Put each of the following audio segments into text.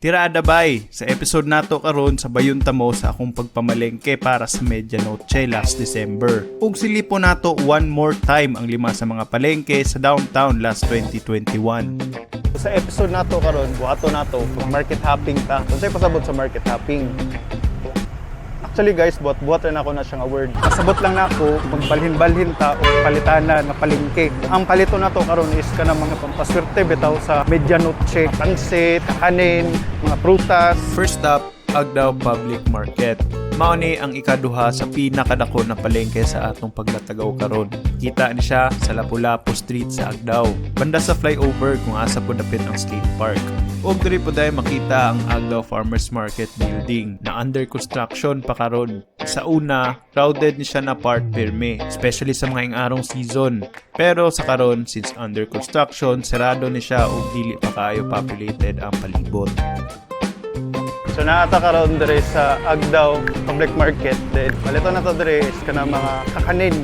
Tirada bay, sa episode nato karon sabayon ta mo sa akong pagpamalengke para sa Medianoche last December. Ug silipo nato one more time ang 5 sa mga palengke sa downtown last 2021. Sa episode nato karon, buhato nato market hopping ta. Unsay pasabot sa market hopping? Actually guys, buhat rin ako na siyang word. Pasabot lang nako magbalhin-balhin ta o palitanan nga palengke. Ang palito nato karon is kana mga pampaswerte bitaw sa Medianoche, pansit, kanin, mga prutas. First up, Agdao Public Market. Mao ni ang ikaduha sa pinakadako na palengke sa atong paglatagaw karon. Kita ni siya sa Lapu-Lapu Street sa Agdao, banda sa flyover kung asa po dapit ang skate park. Og diri po dahil makita ang Agdao Farmers Market building na under construction pa karon. Sa una, crowded ni siya na part pirme, especially sa mga ingarong season. Pero sa karon, since under construction, sarado ni siya og dili pa kaayo populated ang palibot. So naata karon dire sa Agdao Public Market. Then palito na to dire is kana mga kakanin.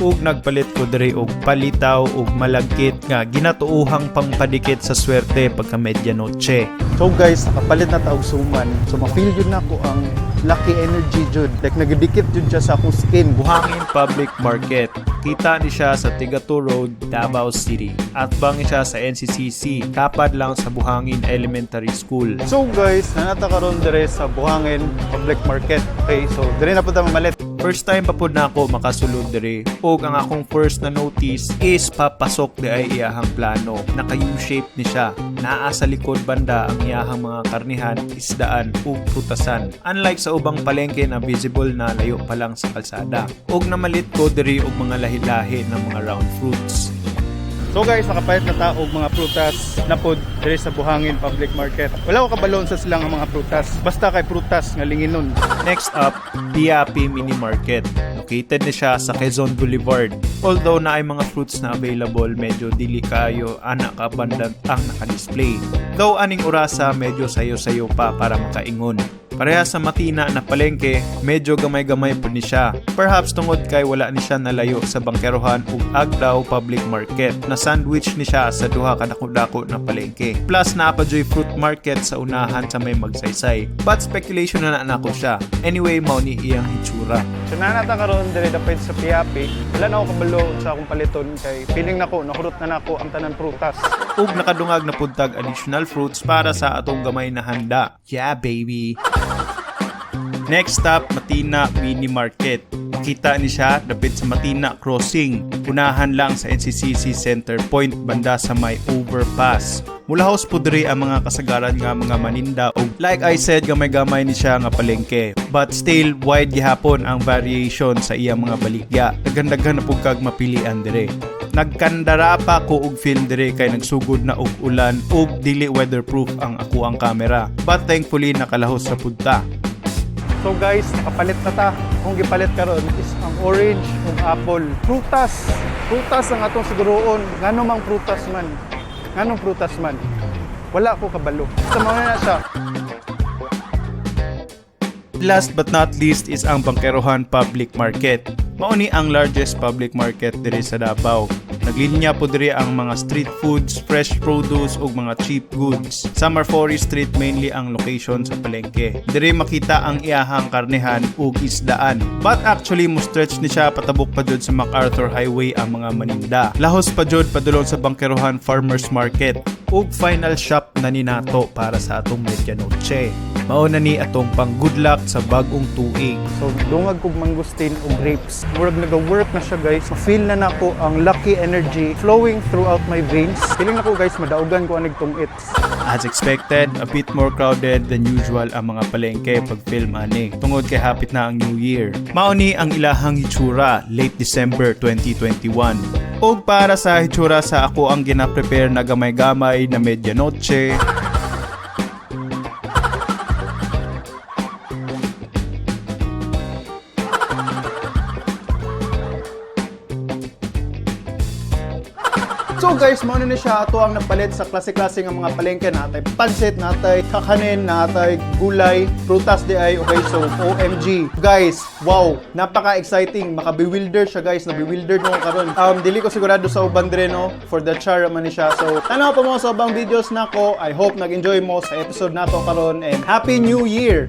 Ug nagpalit ko diri og palitaw ug malagkit nga ginatuuhang pangpadikit sa swerte pagka Medianoche. So guys, nakapalit na ta og suman. So ma-feel yun na ko ang lucky energy jud. Like nagdikit jud siya sa akong skin. Buhangin Public Market. Kita ni siya sa Tigato Road, Davao City. At bangi siya sa NCCC, kapad lang sa Buhangin Elementary School. So guys, nanata karon dire sa Buhangin Public Market. Okay, so dire na pud ta mamalit. First time pa pud nako makasulod diri. Og ang akong first na notice is papasok di ay iyahang plano. Naka U-shape ni siya. Naa sa likod banda ang iyahang mga karnihan, isdaan ug prutasan. Unlike sa ubang palengke na visible na layo pa lang sa kalsada. Og namalit ko diri og mga lahi-lahi ng mga round fruits. So guys, nakapalit na ta og mga prutas na pod dire sa Buhangin Public Market. Wala ko kabalon sa silang mga prutas. Basta kay prutas nga linginon. Next up, Piapi Mini Market. Located na siya sa Quezon Boulevard. Although na ay mga fruits na available, medyo dili kayo anak abundant ang naka-display. Though aning orasa, medyo sayo-sayo pa para makaingon. Pareha sa matina na palengke, medyo gamay-gamay po ni siya. Perhaps tungod kay wala ni siya nalayo sa bangkerohan ug Agdao Public Market na sandwich ni siya sa duha ka dako-dako na palengke. Plus napajoy fruit market sa unahan sa may magsaysay. But speculation na nako siya. Anyway, mao ni iyang hitsura. So nanata karon dire dapit sa Piapi. Wala na ako kabalo sa akong paliton kay feeling nako nakurot na nako ang tanan prutas. Ug nakadungag na puntag additional fruits para sa atong gamay na handa. Yeah, baby! Next stop, Matina Mini Market. Kita ni siya dapit sa Matina Crossing. Unahan lang sa NCCC Center Point banda sa may overpass. Mulahos po diri ang mga kasagaran nga mga maninda ug like I said gamay-gamay ni siya nga palengke. But still wide gihapon ang variation sa iyang mga baligya. Nagandaghan na pug kag mapilian dire. Nagkandara pa ko og film dire kay nagsugod na og ulan ug dili weatherproof ang ako ang camera. But thankfully nakalahos sa punta. So guys, nakapalit na ta. Kung gipalit karon is ang orange ug apple. Prutas. Prutas ang atong siguroon. Ngano mang prutas man. Nganong prutas man. Wala ko kabalo. Sa mga na siya. Last but not least is ang Bangkerohan Public Market. Mao ni ang largest public market diri sa Davao. Naglinya po diri ang mga street foods, fresh produce ug mga cheap goods. Sa Marfori Street mainly ang location sa palengke. Diri makita ang iyahang karnehan ug isdaan. But actually mo stretch ni siya patabok pa jud sa MacArthur Highway ang mga maninda. Lahos pa jud padulong sa Bangkerohan Farmers Market. Ug final shop na ni nato para sa atong Medianoche. Mao na ni atong pang good luck sa bag-ong tuig. So dungag kog mangustin ug grapes. Murag naga-work na siya guys. Ma-feel na nako ang lucky energy flowing throughout my veins. Feeling nako guys madaugan ko anig tong its. As expected, a bit more crowded than usual ang mga palengke pag film ani. Tungod kay hapit na ang New Year. Mao ni ang ilahang hitsura late December 2021. Og para sa hitsura sa ako ang gina-prepare na gamay-gamay na Medianoche. So guys, mao na siya ato ang napalit sa klase-klase nga mga palengke natay pansit, natay kakanin, natay gulay, prutas di ay. Okay, so OMG. Guys, wow, napaka-exciting. Maka-bewilder siya guys, na-bewildered mo karon. Dili ko sigurado sa uban dire no, for the char man ni siya. So, tanaw pa mo sa ubang videos nako. I hope nag-enjoy mo sa episode nato karon and Happy New Year.